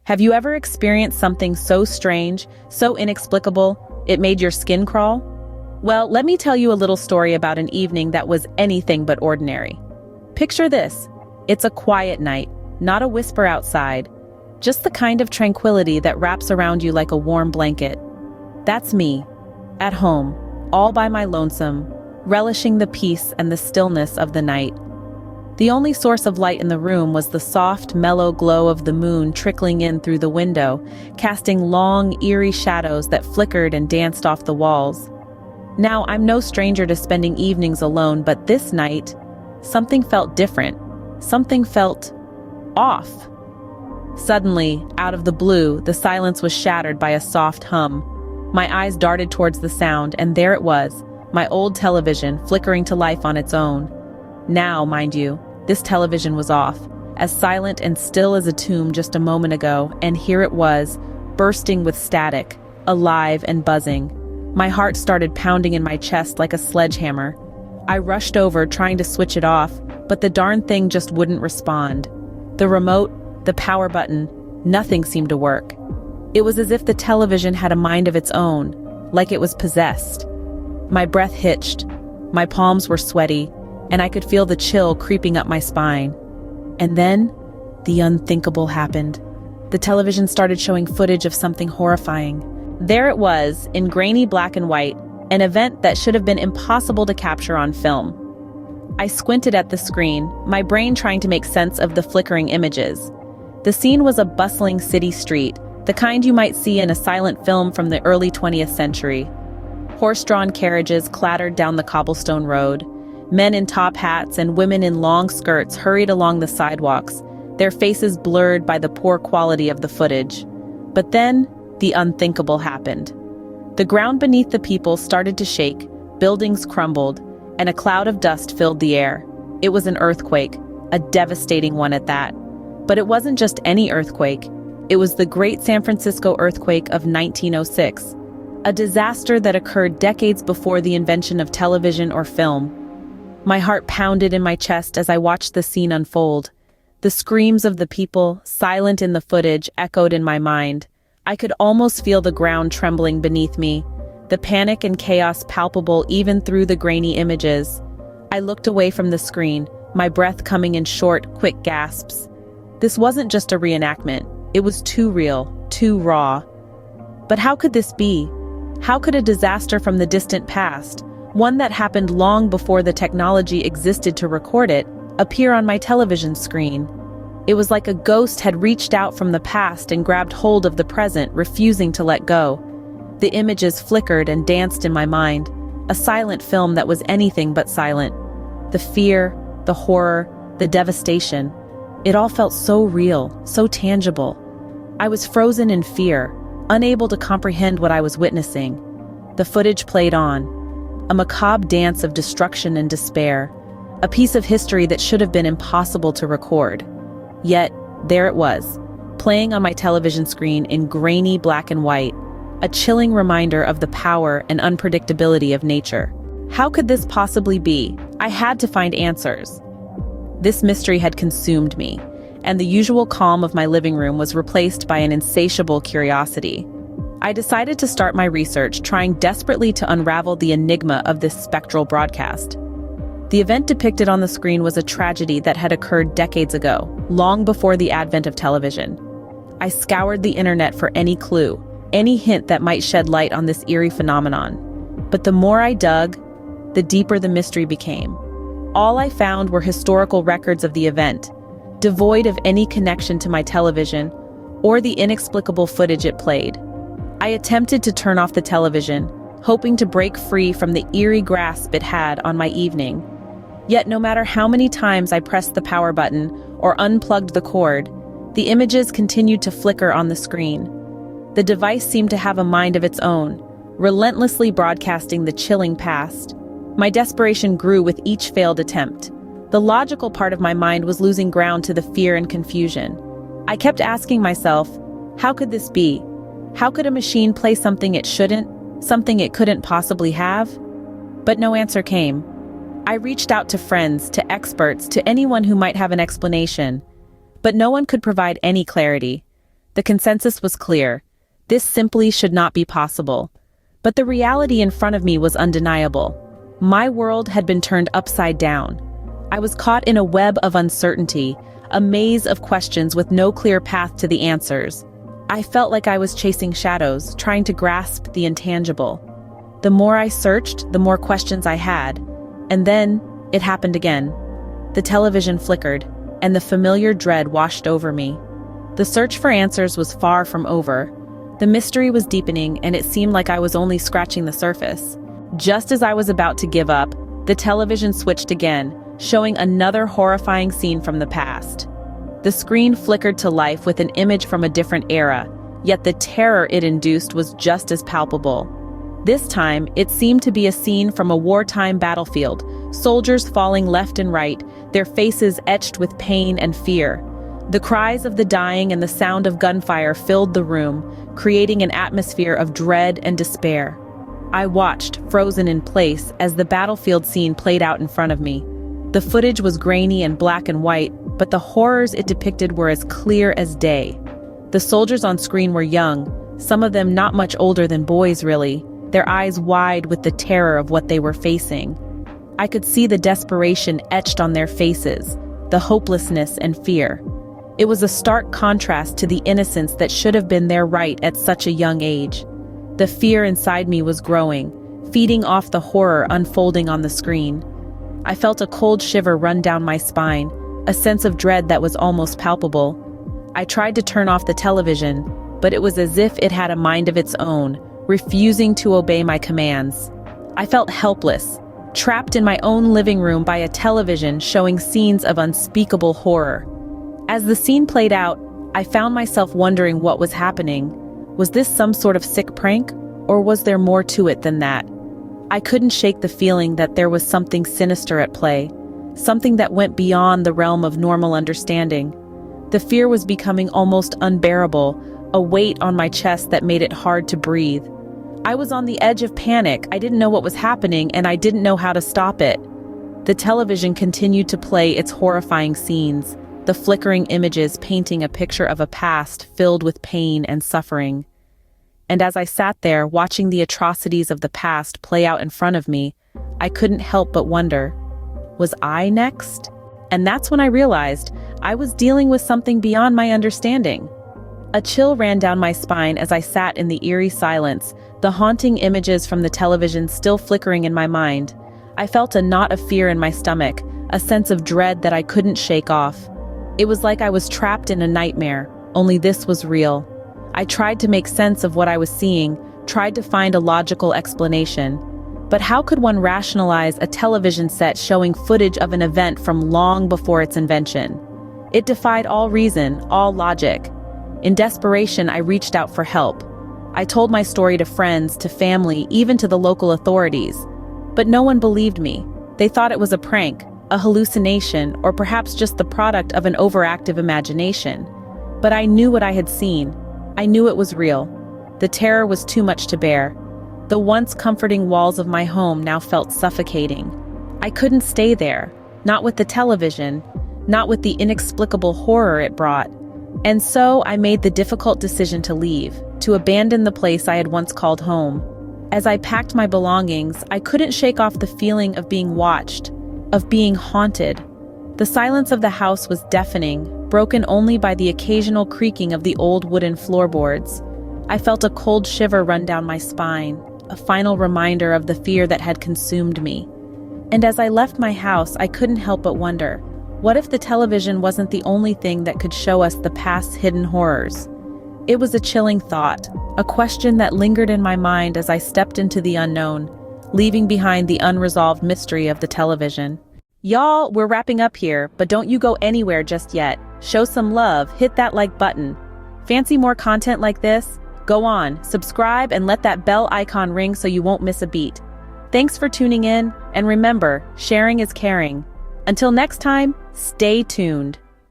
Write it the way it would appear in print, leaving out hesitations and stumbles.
Have you ever experienced something so strange, so inexplicable, it made your skin crawl? Well, let me tell you a little story about an evening that was anything but ordinary. Picture this. It's a quiet night, not a whisper outside, just the kind of tranquility that wraps around you like a warm blanket. That's me, at home, all by my lonesome, relishing the peace and the stillness of the night. The only source of light in the room was the soft, mellow glow of the moon trickling in through the window, casting long, eerie shadows that flickered and danced off the walls. Now, I'm no stranger to spending evenings alone, but this night, something felt different. Something felt off. Suddenly, out of the blue, the silence was shattered by a soft hum. My eyes darted towards the sound, and there it was, my old television flickering to life on its own. Now, mind you, this television was off, as silent and still as a tomb just a moment ago, and here it was, bursting with static, alive and buzzing. My heart started pounding in my chest like a sledgehammer. I rushed over, trying to switch it off, but the darn thing just wouldn't respond. The remote, the power button, nothing seemed to work. It was as if the television had a mind of its own, like it was possessed. My breath hitched, my palms were sweaty, and I could feel the chill creeping up my spine. And then, the unthinkable happened. The television started showing footage of something horrifying. There it was, in grainy black and white, an event that should have been impossible to capture on film. I squinted at the screen, my brain trying to make sense of the flickering images. The scene was a bustling city street, the kind you might see in a silent film from the early 20th century. Horse-drawn carriages clattered down the cobblestone road. Men in top hats and women in long skirts hurried along the sidewalks, their faces blurred by the poor quality of the footage. But then, the unthinkable happened. The ground beneath the people started to shake, buildings crumbled, and a cloud of dust filled the air. It was an earthquake, a devastating one at that. But it wasn't just any earthquake. It was the Great San Francisco earthquake of 1906, a disaster that occurred decades before the invention of television or film. My heart pounded in my chest as I watched the scene unfold. The screams of the people, silent in the footage, echoed in my mind. I could almost feel the ground trembling beneath me, the panic and chaos palpable even through the grainy images. I looked away from the screen, my breath coming in short, quick gasps. This wasn't just a reenactment. It was too real, too raw. But how could this be? How could a disaster from the distant past, one that happened long before the technology existed to record it, appear on my television screen? It was like a ghost had reached out from the past and grabbed hold of the present, refusing to let go. The images flickered and danced in my mind, a silent film that was anything but silent. The fear, the horror, the devastation. It all felt so real, so tangible. I was frozen in fear, unable to comprehend what I was witnessing. The footage played on, a macabre dance of destruction and despair, a piece of history that should have been impossible to record. Yet, there it was, playing on my television screen in grainy black and white, a chilling reminder of the power and unpredictability of nature. How could this possibly be? I had to find answers. This mystery had consumed me, and the usual calm of my living room was replaced by an insatiable curiosity. I decided to start my research, trying desperately to unravel the enigma of this spectral broadcast. The event depicted on the screen was a tragedy that had occurred decades ago, long before the advent of television. I scoured the internet for any clue, any hint that might shed light on this eerie phenomenon. But the more I dug, the deeper the mystery became. All I found were historical records of the event, devoid of any connection to my television or the inexplicable footage it played. I attempted to turn off the television, hoping to break free from the eerie grasp it had on my evening. Yet no matter how many times I pressed the power button or unplugged the cord, the images continued to flicker on the screen. The device seemed to have a mind of its own, relentlessly broadcasting the chilling past. My desperation grew with each failed attempt. The logical part of my mind was losing ground to the fear and confusion. I kept asking myself, how could this be? How could a machine play something it shouldn't, something it couldn't possibly have? But no answer came. I reached out to friends, to experts, to anyone who might have an explanation. But no one could provide any clarity. The consensus was clear. This simply should not be possible. But the reality in front of me was undeniable. My world had been turned upside down. I was caught in a web of uncertainty, a maze of questions with no clear path to the answers. I felt like I was chasing shadows, trying to grasp the intangible. The more I searched, the more questions I had. And then, it happened again. The television flickered, and the familiar dread washed over me. The search for answers was far from over. The mystery was deepening, and it seemed like I was only scratching the surface. Just as I was about to give up, the television switched again, showing another horrifying scene from the past. The screen flickered to life with an image from a different era, yet the terror it induced was just as palpable. This time, it seemed to be a scene from a wartime battlefield, soldiers falling left and right, their faces etched with pain and fear. The cries of the dying and the sound of gunfire filled the room, creating an atmosphere of dread and despair. I watched, frozen in place, as the battlefield scene played out in front of me. The footage was grainy and black and white, but the horrors it depicted were as clear as day. The soldiers on screen were young, some of them not much older than boys really, their eyes wide with the terror of what they were facing. I could see the desperation etched on their faces, the hopelessness and fear. It was a stark contrast to the innocence that should have been their right at such a young age. The fear inside me was growing, feeding off the horror unfolding on the screen. I felt a cold shiver run down my spine, a sense of dread that was almost palpable. I tried to turn off the television, but it was as if it had a mind of its own, refusing to obey my commands. I felt helpless, trapped in my own living room by a television showing scenes of unspeakable horror. As the scene played out, I found myself wondering what was happening. Was this some sort of sick prank, or was there more to it than that? I couldn't shake the feeling that there was something sinister at play, something that went beyond the realm of normal understanding. The fear was becoming almost unbearable, a weight on my chest that made it hard to breathe. I was on the edge of panic. I didn't know what was happening, and I didn't know how to stop it. The television continued to play its horrifying scenes, the flickering images painting a picture of a past filled with pain and suffering. And as I sat there watching the atrocities of the past play out in front of me, I couldn't help but wonder, was I next? And that's when I realized I was dealing with something beyond my understanding. A chill ran down my spine as I sat in the eerie silence, the haunting images from the television still flickering in my mind. I felt a knot of fear in my stomach, a sense of dread that I couldn't shake off. It was like I was trapped in a nightmare, only this was real. I tried to make sense of what I was seeing, tried to find a logical explanation. But how could one rationalize a television set showing footage of an event from long before its invention? It defied all reason, all logic. In desperation, I reached out for help. I told my story to friends, to family, even to the local authorities. But no one believed me. They thought it was a prank, a hallucination, or perhaps just the product of an overactive imagination. But I knew what I had seen. I knew it was real. The terror was too much to bear. The once comforting walls of my home now felt suffocating. I couldn't stay there, not with the television, not with the inexplicable horror it brought. And so I made the difficult decision to leave, to abandon the place I had once called home. As I packed my belongings, I couldn't shake off the feeling of being watched, of being haunted. The silence of the house was deafening, broken only by the occasional creaking of the old wooden floorboards. I felt a cold shiver run down my spine, a final reminder of the fear that had consumed me. And as I left my house, I couldn't help but wonder, what if the television wasn't the only thing that could show us the past's hidden horrors? It was a chilling thought, a question that lingered in my mind as I stepped into the unknown, leaving behind the unresolved mystery of the television. Y'all, we're wrapping up here, but don't you go anywhere just yet. Show some love, hit that like button. Fancy more content like this? Go on, subscribe and let that bell icon ring so you won't miss a beat. Thanks for tuning in, and remember, sharing is caring. Until next time, stay tuned.